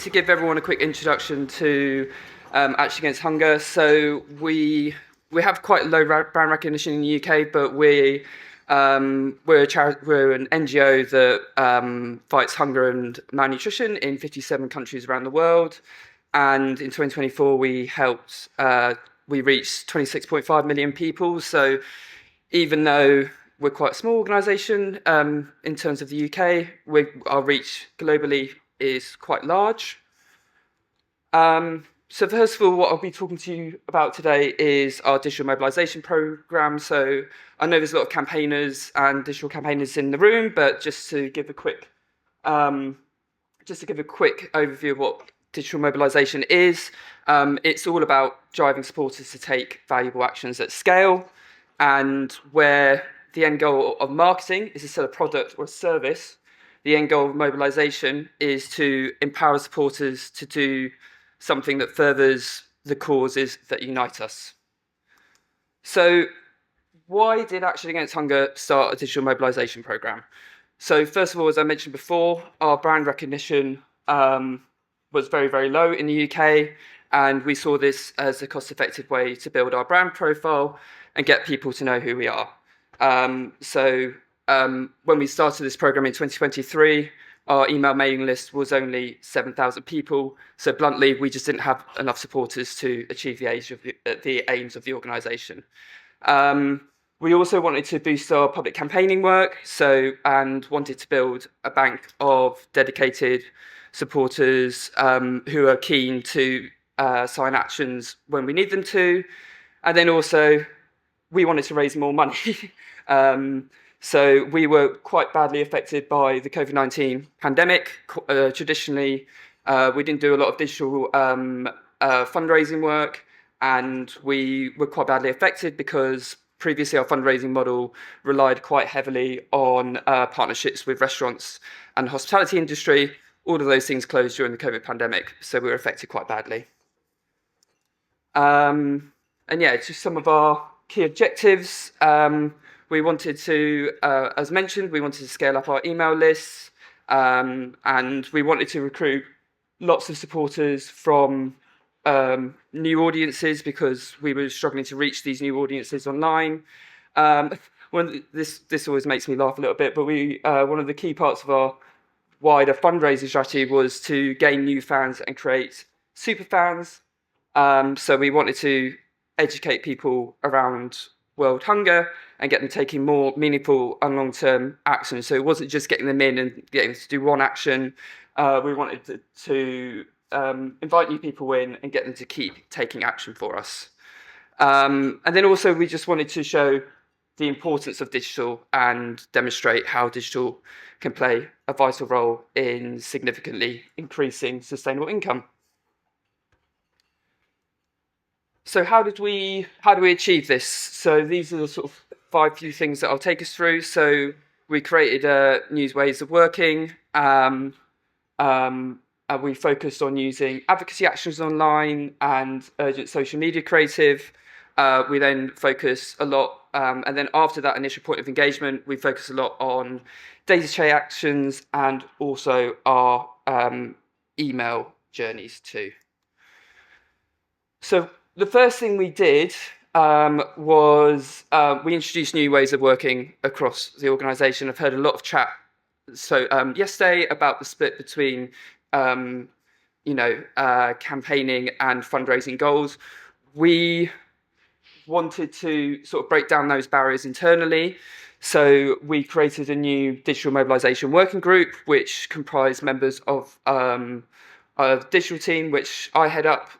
To give everyone a quick introduction to Action Against Hunger. So we have quite low brand recognition in the UK, but we're an NGO that fights hunger and malnutrition in 57 countries around the world. And in 2024, we reached 26.5 million people. So even though we're quite a small organisation in terms of the UK, our reach globally is quite large. So first of all, what I'll be talking to you about today is our digital mobilisation programme. So I know there's a lot of campaigners and digital campaigners in the room, but just to give a quick overview of what digital mobilisation is, it's all about driving supporters to take valuable actions at scale, and where the end goal of marketing is to sell a product or a service, the end goal of mobilisation is to empower supporters to do something that furthers the causes that unite us. So why did Action Against Hunger start a digital mobilisation programme? So first of all, as I mentioned before, our brand recognition was very, very low in the UK, and we saw this as a cost-effective way to build our brand profile and get people to know who we are. When we started this programme in 2023, our email mailing list was only 7,000 people. So bluntly, we just didn't have enough supporters to achieve the aims of the organisation. We also wanted to boost our public campaigning work, and wanted to build a bank of dedicated supporters who are keen to sign actions when we need them to. And then also, we wanted to raise more money. So we were quite badly affected by the COVID-19 pandemic. Traditionally, we didn't do a lot of digital fundraising work, and we were quite badly affected because previously our fundraising model relied quite heavily on partnerships with restaurants and the hospitality industry. All of those things closed during the COVID pandemic, so we were affected quite badly. Just some of our key objectives. We wanted to, as mentioned, we wanted to scale up our email lists, and we wanted to recruit lots of supporters from new audiences because we were struggling to reach these new audiences online. This always makes me laugh a little bit, but one of the key parts of our wider fundraising strategy was to gain new fans and create super fans. So we wanted to educate people around world hunger and get them taking more meaningful and long-term action. So it wasn't just getting them in and getting them to do one action. We wanted to invite new people in and get them to keep taking action for us. And then also we just wanted to show the importance of digital and demonstrate how digital can play a vital role in significantly increasing sustainable income. So how do we achieve this? So these are the sort of 5 few things that I'll take us through. So we created new ways of working. We focused on using advocacy actions online and urgent social media creative. We then focus a lot, and then after that initial point of engagement, we focus a lot on data chain actions and also our email journeys too. So the first thing we did was we introduced new ways of working across the organisation. I've heard a lot of chat yesterday about the split between campaigning and fundraising goals. We wanted to sort of break down those barriers internally. So we created a new digital mobilisation working group, which comprised members of our digital team, which I head up,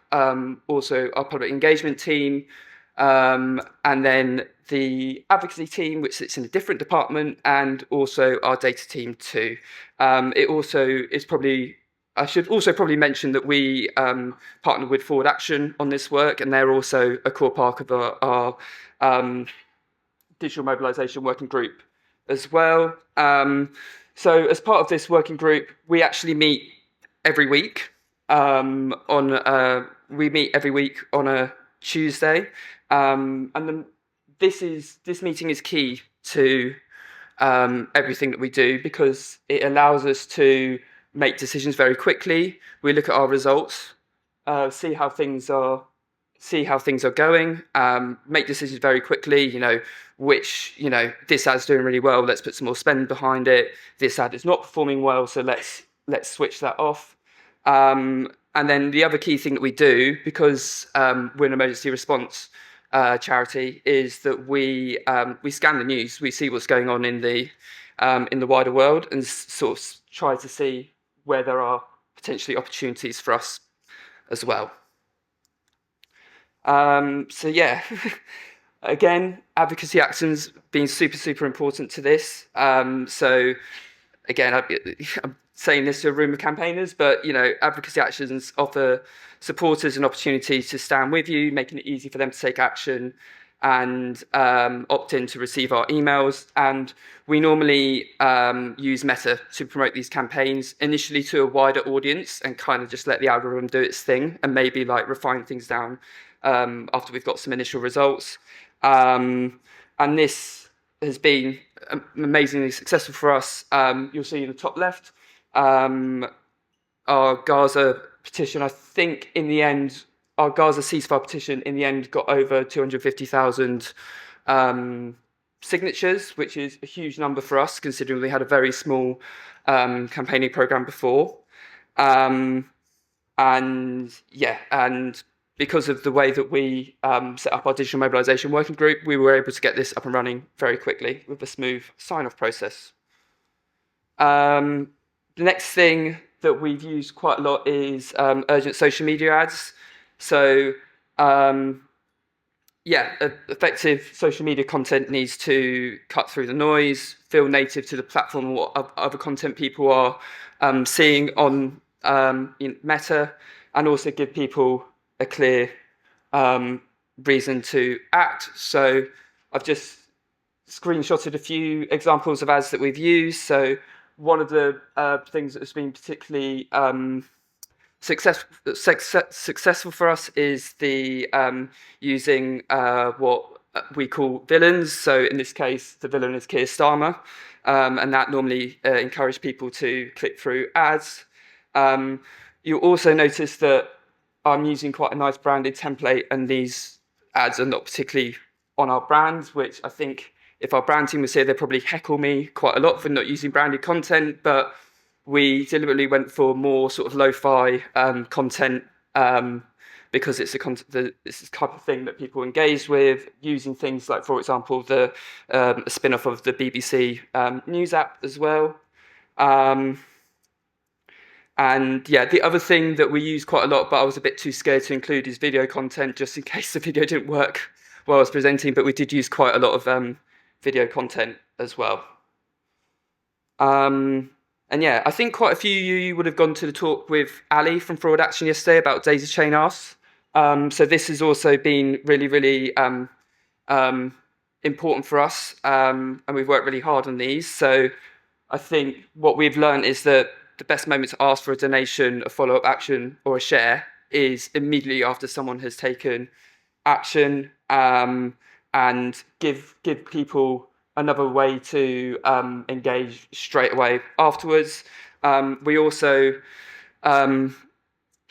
also our public engagement team, and then the advocacy team, which sits in a different department, and also our data team too. I should also probably mention that we partner with Forward Action on this work, and they're also a core part of our digital mobilisation working group as well. So as part of this working group, we actually meet every week. We meet every week on a Tuesday, this meeting is key to everything that we do because it allows us to make decisions very quickly. We look at our results, see how things are going, make decisions very quickly. This ad's doing really well, let's put some more spend behind it. This ad is not performing well, so let's switch that off. And then the other key thing that we do, because we're an emergency response charity, is that we scan the news. We see what's going on in the wider world and sort of try to see where there are potentially opportunities for us as well. So yeah, again, advocacy actions being super important to this. So again, I'm saying this to a room of campaigners, but advocacy actions offer supporters an opportunity to stand with you, making it easy for them to take action and opt in to receive our emails. And we normally use Meta to promote these campaigns, initially to a wider audience and kind of just let the algorithm do its thing and maybe refine things down after we've got some initial results. And this has been amazingly successful for us. You'll see in the top left, our Gaza petition, I think in the end, our Gaza ceasefire petition in the end got over 250,000 signatures, which is a huge number for us, considering we had a very small campaigning program before. And because of the way that we set up our digital mobilisation working group, we were able to get this up and running very quickly with a smooth sign-off process. The next thing that we've used quite a lot is urgent social media ads. So, effective social media content needs to cut through the noise, feel native to the platform and what other content people are seeing on Meta, and also give people a clear reason to act. So I've just screenshotted a few examples of ads that we've used. So one of the things that has been particularly successful for us is the using what we call villains. So in this case, the villain is Keir Starmer, and that normally encouraged people to click through ads. You'll also notice that I'm using quite a nice branded template, and these ads are not particularly on our brand, which I think if our brand team was here, they'd probably heckle me quite a lot for not using branded content, but we deliberately went for more sort of lo-fi content because it's this type of thing that people engage with, using things like, for example, the spin-off of the BBC News app as well. And yeah, the other thing that we use quite a lot, but I was a bit too scared to include, is video content, just in case the video didn't work while I was presenting, but we did use quite a lot of video content as well. And yeah, I think quite a few of you would have gone to the talk with Ali from Fraud Action yesterday about daisy chain asks. So this has also been really important for us, and we've worked really hard on these. So I think what we've learned is that the best moment to ask for a donation, a follow-up action, or a share is immediately after someone has taken action, and give people another way to engage straight away afterwards. We also, and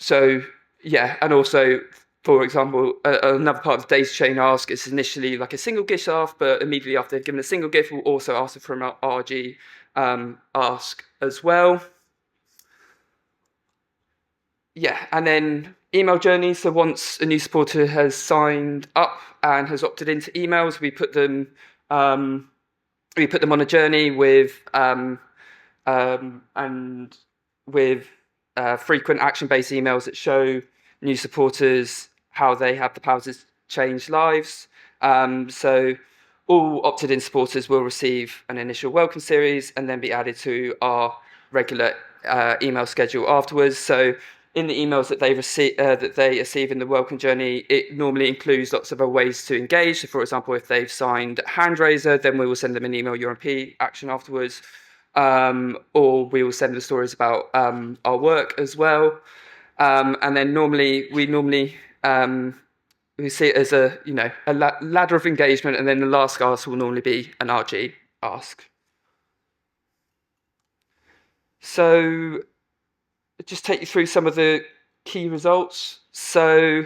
also, for example, another part of the data chain ask is initially like a single GIF ask, but immediately after they've given a single GIF, we'll also ask for an RG ask as well. Yeah, and then email journeys. So once a new supporter has signed up and has opted into emails, we put them on a journey with frequent action-based emails that show new supporters how they have the power to change lives. So all opted-in supporters will receive an initial welcome series and then be added to our regular email schedule afterwards. So in the emails that they receive in the welcome journey, it normally includes lots of other ways to engage. So, for example, if they've signed Handraiser, then we will send them an email UMP action afterwards, or we will send them stories about our work as well. And then we see it as a ladder of engagement, and then the last ask will normally be an RG ask. So just take you through some of the key results. So,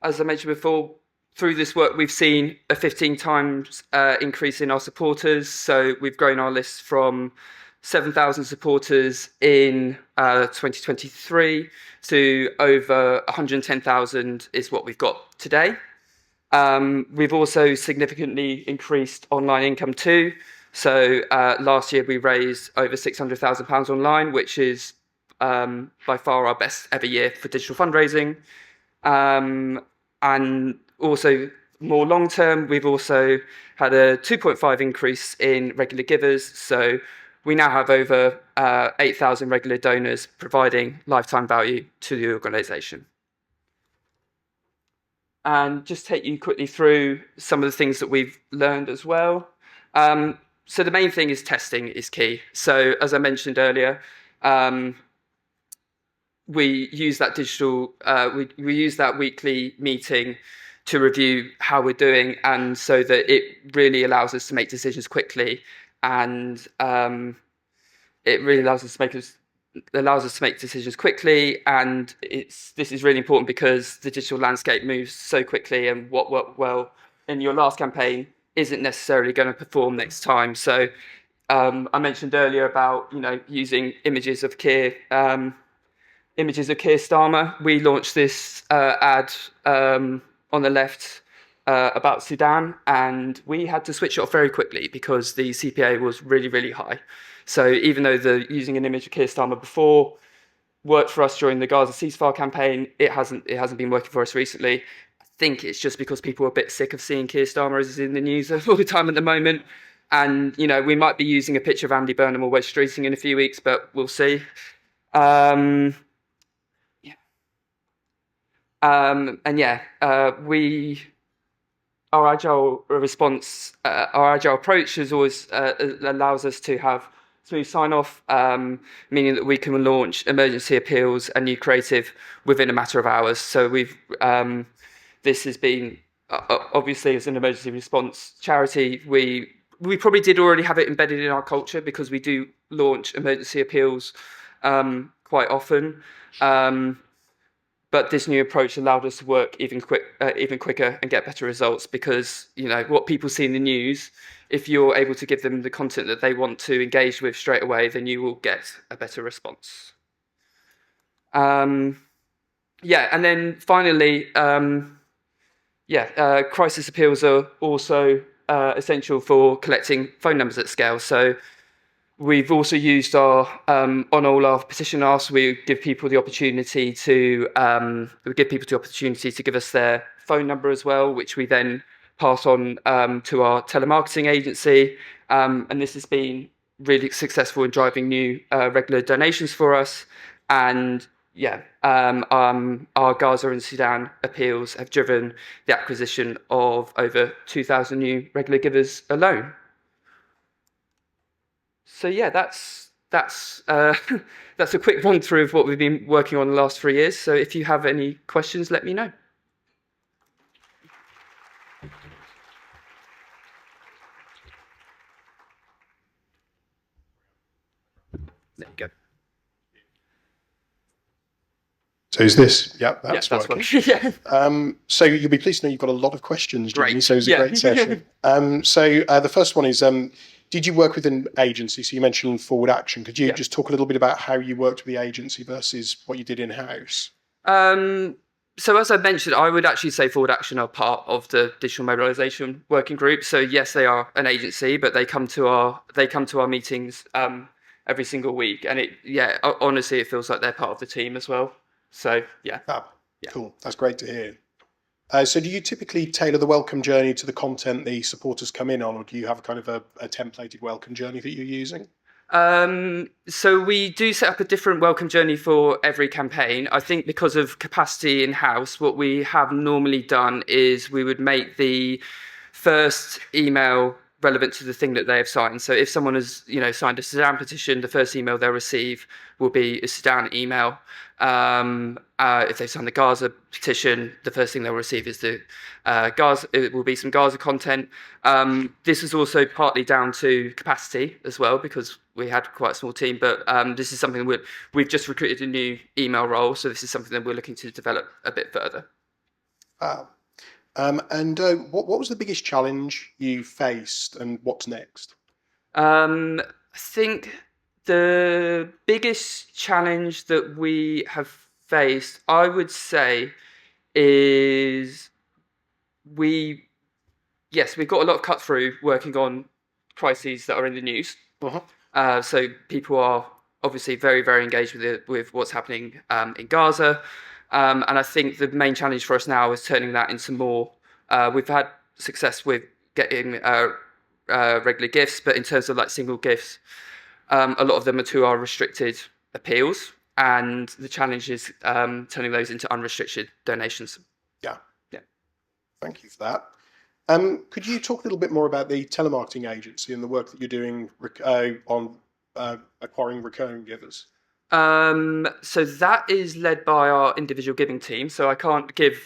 as I mentioned before, through this work, we've seen a 15 times increase in our supporters. So we've grown our list from 7,000 supporters in 2023 to over 110,000 is what we've got today. We've also significantly increased online income too. So last year we raised over £600,000 online, which is by far our best ever year for digital fundraising. And also more long term, we've also had a 2.5 increase in regular givers. So we now have over 8,000 regular donors providing lifetime value to the organisation. And just take you quickly through some of the things that we've learned as well. So the main thing is testing is key. So as I mentioned earlier, we use that we use that weekly meeting to review how we're doing, and so that it really allows us to make decisions quickly, and it really allows us to make decisions quickly. And this is really important because the digital landscape moves so quickly, and what worked well in your last campaign isn't necessarily going to perform next time. So I mentioned earlier about using images of Keir Starmer. We launched this ad on the left about Sudan, and we had to switch it off very quickly because the CPA was really, really high. So even though using an image of Keir Starmer before worked for us during the Gaza ceasefire campaign, it hasn't been working for us recently. I think it's just because people are a bit sick of seeing Keir Starmer as in the news all the time at the moment. And we might be using a picture of Andy Burnham or Wedge Streeting in a few weeks, but we'll see. Our agile response, our agile approach is always allows us to have smooth sign-off, meaning that we can launch emergency appeals and new creative within a matter of hours. So this has been obviously as an emergency response charity, we probably did already have it embedded in our culture because we do launch emergency appeals quite often. But this new approach allowed us to work even quicker and get better results because, what people see in the news, if you're able to give them the content that they want to engage with straight away, then you will get a better response. And then finally, crisis appeals are also essential for collecting phone numbers at scale. So we've also used on all our petition asks, we give people the opportunity to give us their phone number as well, which we then pass on to our telemarketing agency. And this has been really successful in driving new regular donations for us. And our Gaza and Sudan appeals have driven the acquisition of over 2,000 new regular givers alone. So that's a quick run through of what we've been working on the last 3 years. So if you have any questions, let me know. There you go. So is this? Yeah, that's working. Yeah. So you'll be pleased to know you've got a lot of questions, Jamie. So it's a great session. The first one is, did you work with an agency? So you mentioned Forward Action. Could you just talk a little bit about how you worked with the agency versus what you did in-house? So as I mentioned, I would actually say Forward Action are part of the digital mobilisation working group. So yes, they are an agency, but they come to our meetings every single week, and honestly, it feels like they're part of the team as well. So yeah. Cool. That's great to hear. So do you typically tailor the welcome journey to the content the supporters come in on, or do you have kind of a templated welcome journey that you're using? So we do set up a different welcome journey for every campaign. I think because of capacity in-house, what we have normally done is we would make the first email relevant to the thing that they have signed. So if someone has, signed a Sudan petition, the first email they'll receive will be a Sudan email. If they've signed the Gaza petition, the first thing they'll receive is the Gaza. It will be some Gaza content. This is also partly down to capacity as well, because we had quite a small team, but this is something we've just recruited a new email role, so this is something that we're looking to develop a bit further. What was the biggest challenge you faced, and what's next? I think the biggest challenge that we have faced, I would say, is we've got a lot of cut through working on crises that are in the news. So people are obviously very, very engaged with what's happening in Gaza. And I think the main challenge for us now is turning that into more. We've had success with getting regular gifts, but in terms of like single gifts, a lot of them are to our restricted appeals, and the challenge is turning those into unrestricted donations. Yeah. Yeah. Thank you for that. Could you talk a little bit more about the telemarketing agency and the work that you're doing on acquiring recurring givers? So that is led by our individual giving team. So I can't give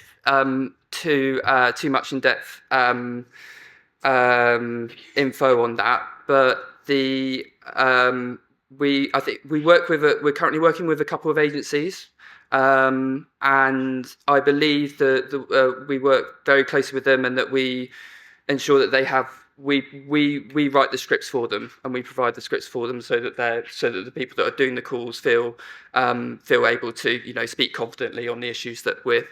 too much in depth info on that. But we're currently working with a couple of agencies. And I believe that we work very closely with them, and that we ensure that they have we write the scripts for them, and we provide the scripts for them so that the people that are doing the calls feel able to speak confidently on the issues that we're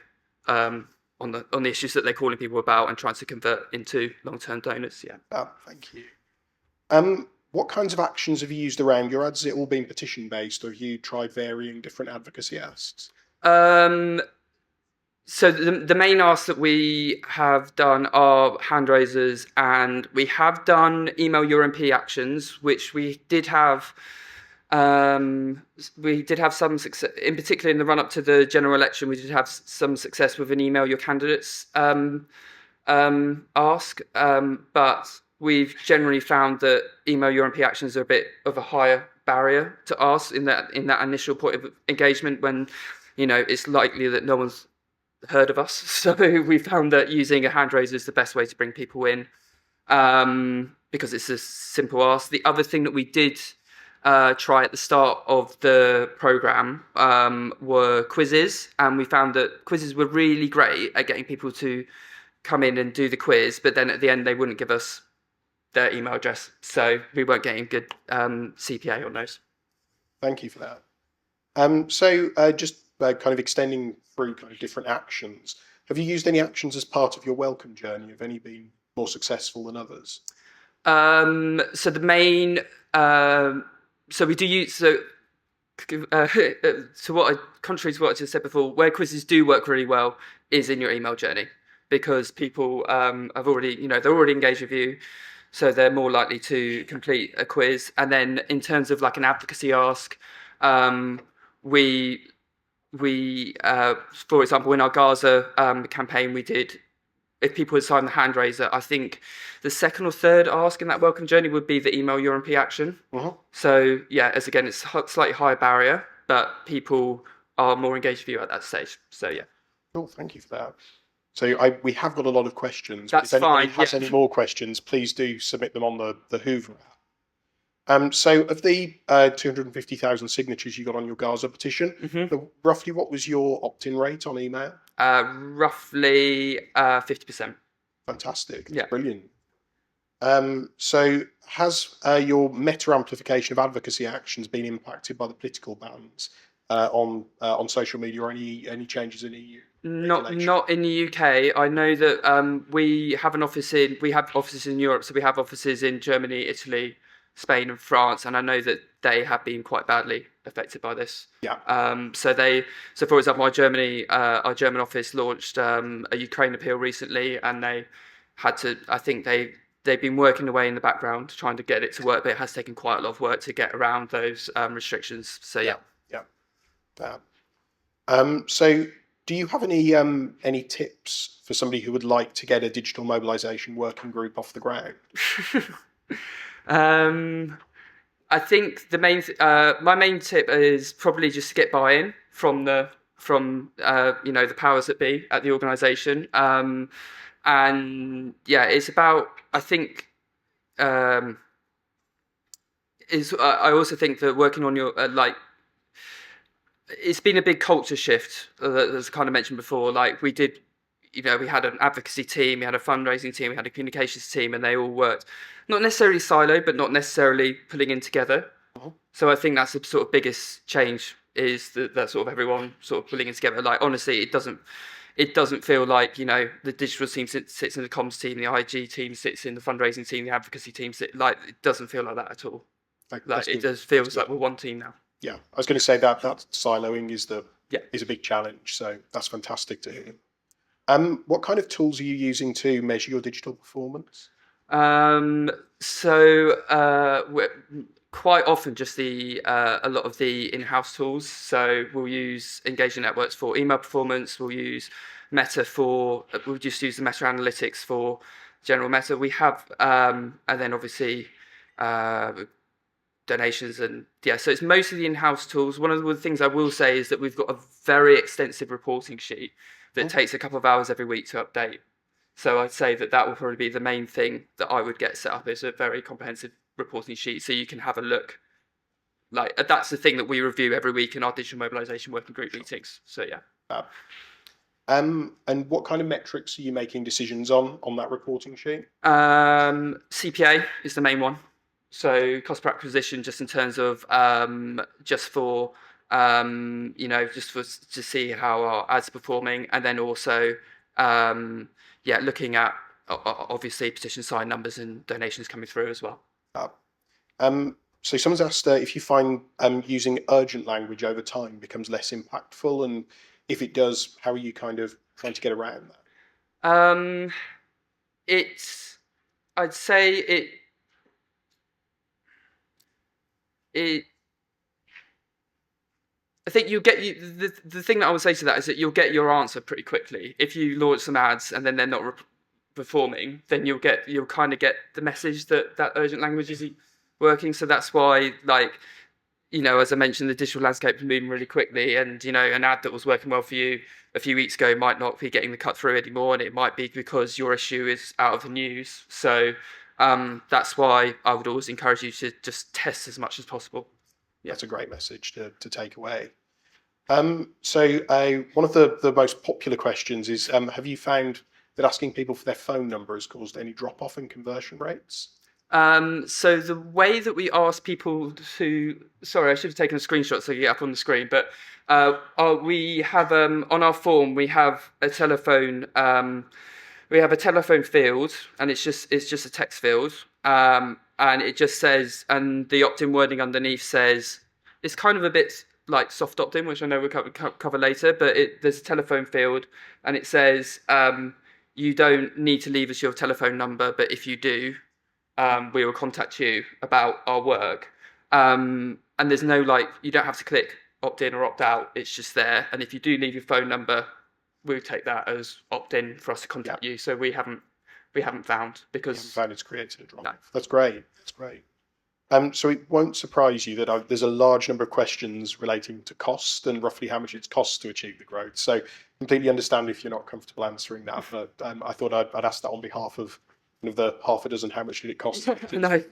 on the issues that they're calling people about and trying to convert into long-term donors. Yeah. Thank you. What kinds of actions have you used around your ads? Has it all been petition based, or have you tried varying different advocacy asks? So the main asks that we have done are hand raisers, and we have done email your MP actions, which we did have some success, in particular in the run up to the general election. We did have some success with an email your candidates ask, but we've generally found that email your MP actions are a bit of a higher barrier to ask in that initial point of engagement, when it's likely that no one's heard of us. So we found that using a hand raiser is the best way to bring people in, because it's a simple ask. The other thing that we did try at the start of the program were quizzes, and we found that quizzes were really great at getting people to come in and do the quiz, but then at the end they wouldn't give us their email address, so we weren't getting good CPA on those. Thank you for that. Just kind of extending through kind of different actions, have you used any actions as part of your welcome journey? Have any been more successful than others? So the main, so we do use, contrary to what I just said before, where quizzes do work really well is in your email journey, because people have already, they're already engaged with you, so they're more likely to complete a quiz. And then in terms of like an advocacy ask, we for example, in our Gaza campaign, we did, if people had signed the hand raiser, I think the second or third ask in that welcome journey would be the email your MP action. So yeah, as again, it's a slightly higher barrier, but people are more engaged with you at that stage. So yeah. Cool, thank you for that. So we have got a lot of questions. That's if anybody fine. has any more questions, please do submit them on the Hoover app. So of the 250,000 signatures you got on your Gaza petition, roughly what was your opt-in rate on email? Roughly 50%. Fantastic. Yeah. Brilliant. So has your meta-amplification of advocacy actions been impacted by the political bans on social media, or any changes in EU? Not in the UK. I know that we have offices in Europe, so we have offices in Germany, Italy, Spain and France, and I know that they have been quite badly affected by this. Yeah. So for example, our German office launched a Ukraine appeal recently, and they had to. I think they've been working away in the background trying to get it to work, but it has taken quite a lot of work to get around those restrictions. So yeah. So do you have any tips for somebody who would like to get a digital mobilisation working group off the ground? I think my main tip is probably just to get buy-in from the powers that be at the organisation, and yeah, it's about, I think is I also think that working on your it's been a big culture shift, as I kind of mentioned before. Like we did, we had an advocacy team, we had a fundraising team, we had a communications team, and they all worked not necessarily siloed, but not necessarily pulling in together. So I think that's the sort of biggest change, is that sort of everyone sort of pulling in together. Like honestly, it doesn't feel like, the digital team sits in the comms team, the IG team sits in the fundraising team, the advocacy team like it doesn't feel like that at all. Like it just feels like we're one team now. Yeah, I was going to say that siloing is a big challenge. So that's fantastic to hear. What kind of tools are you using to measure your digital performance? We're quite often just a lot of the in-house tools. So we'll use engagement networks for email performance. We'll use we'll just use the Meta analytics for general Meta. We have, and then obviously, donations and so it's mostly the in-house tools. One of the things I will say is that we've got a very extensive reporting sheet that takes a couple of hours every week to update. So I'd say that will probably be the main thing that I would get set up, is a very comprehensive reporting sheet, so you can have a look. Like that's the thing that we review every week in our digital mobilisation working group meetings. So yeah. And what kind of metrics are you making decisions on that reporting sheet? CPA is the main one. So cost per acquisition, just in terms of just for to see how our ads are performing, and then also looking at obviously petition sign numbers and donations coming through as well. So someone's asked if you find using urgent language over time becomes less impactful, and if it does, how are you kind of trying to get around that? I'd say I think the thing that I would say to that is that you'll get your answer pretty quickly. If you launch some ads and then they're not performing, then you'll kind of get the message that urgent language isn't working. So that's why, as I mentioned, the digital landscape is moving really quickly, and an ad that was working well for you a few weeks ago might not be getting the cut through anymore, and it might be because your issue is out of the news. So that's why I would always encourage you to just test as much as possible. Yeah. That's a great message to take away. So one of the most popular questions is, have you found that asking people for their phone number has caused any drop off in conversion rates? So the way that we ask people sorry, I should have taken a screenshot so I can get up on the screen, but we have on our form we have a telephone field, and it's just a text field, and it just says, and the opt-in wording underneath says, it's kind of a bit like soft opt-in, which I know we'll cover later, but there's a telephone field, and it says you don't need to leave us your telephone number, but if you do, we will contact you about our work. And there's no you don't have to click opt-in or opt-out, it's just there. And if you do leave your phone number, we'll take that as opt-in for us to contact you. So we haven't found, because it's created a drop. No. That's great. So it won't surprise you that there's a large number of questions relating to cost and roughly how much it costs to achieve the growth. So completely understand if you're not comfortable answering that, but I thought I'd ask that on behalf of one of the half a dozen. How much did it cost? No.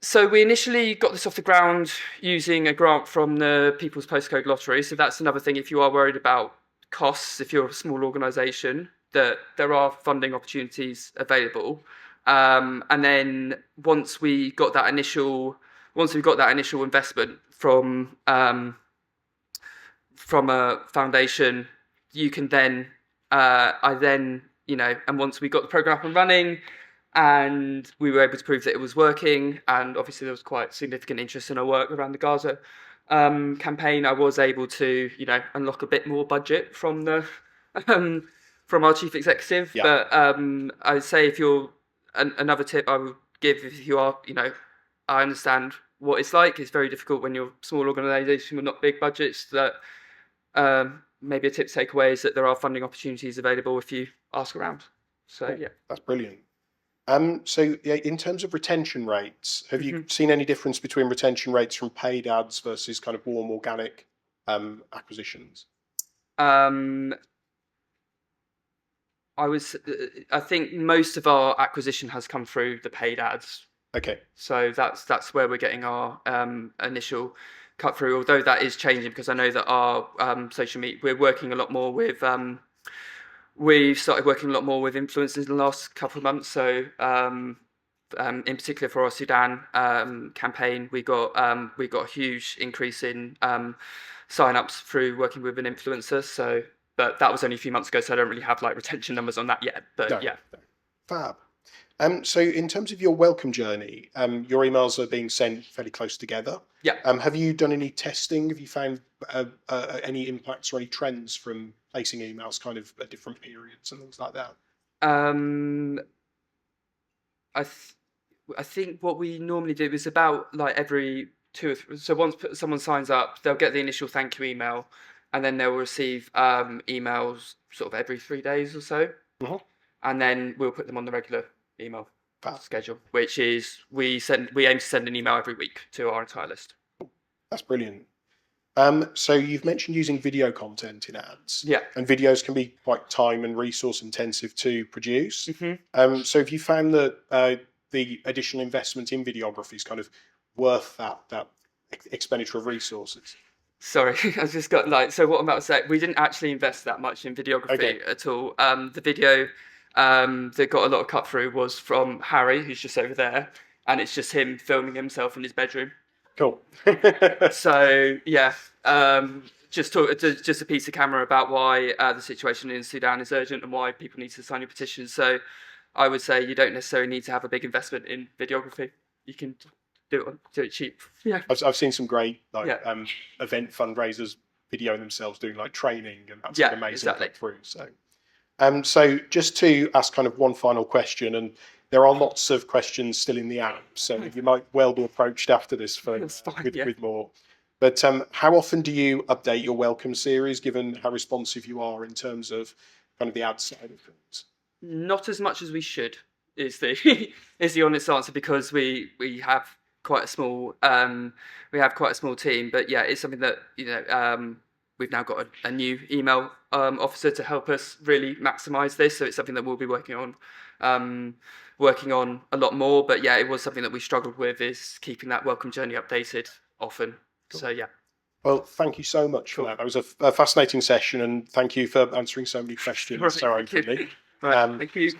So we initially got this off the ground using a grant from the People's Postcode Lottery. So that's another thing, if you are worried about costs, if you're a small organisation, that there are funding opportunities available. And then once we got that initial investment from a foundation, you can then and once we got the program up and running, and we were able to prove that it was working, and obviously there was quite significant interest in our work around the Gaza campaign, I was able to unlock a bit more budget from the from our chief executive. Yeah. But I'd say, if you're another tip I would give, if you are, I understand what it's like. It's very difficult when you're a small organisation with not big budgets. That maybe a tip to take away is that there are funding opportunities available if you ask around. So yeah, that's brilliant. So yeah, in terms of retention rates, have you seen any difference between retention rates from paid ads versus kind of warm organic acquisitions? I think most of our acquisition has come through the paid ads. Okay. So that's where we're getting our initial cut through. Although that is changing, because I know that our social media, we're working a lot more with. We've started working a lot more with influencers in the last couple of months. So in particular for our Sudan campaign, we got a huge increase in sign-ups through working with an influencer. So, but that was only a few months ago, so I don't really have like retention numbers on that yet. But No, yeah. no. Fab. So in terms of your welcome journey, your emails are being sent fairly close together. Yeah. Have you done any testing? Have you found any impacts or any trends from placing emails kind of at different periods and things like that? I think what we normally do is about like every 2 or 3. So once someone signs up, they'll get the initial thank you email, and then they'll receive emails sort of every 3 days or so, and then we'll put them on the regular email schedule, which is we aim to send an email every week to our entire list. That's brilliant. So you've mentioned using video content in ads. Yeah. And videos can be quite time and resource intensive to produce. So have you found that the additional investment in videography is kind of worth that expenditure of resources? Sorry, I just got like, so what I'm about to say, we didn't actually invest that much in videography at all. The video that got a lot of cut through was from Harry, who's just over there, and it's just him filming himself in his bedroom. Cool. So yeah, just a piece of camera about why the situation in Sudan is urgent and why people need to sign your petition. So I would say you don't necessarily need to have a big investment in videography. You can do it cheap. Yeah. I've seen some great event fundraisers videoing themselves doing like training, and that's amazing cut through. So just to ask kind of one final question, and there are lots of questions still in the app, so you might well be approached after this with more. But how often do you update your welcome series, given how responsive you are in terms of kind of the ad side of things? Not as much as we should is the honest answer, because we have quite a small team. But yeah, it's something that we've now got a new email officer to help us really maximise this. So it's something that we'll be working on a lot more. But yeah, it was something that we struggled with, is keeping that welcome journey updated often. Cool. So yeah. Well, thank you so much for that. That was a fascinating session, and thank you for answering so many questions so openly. Thank you.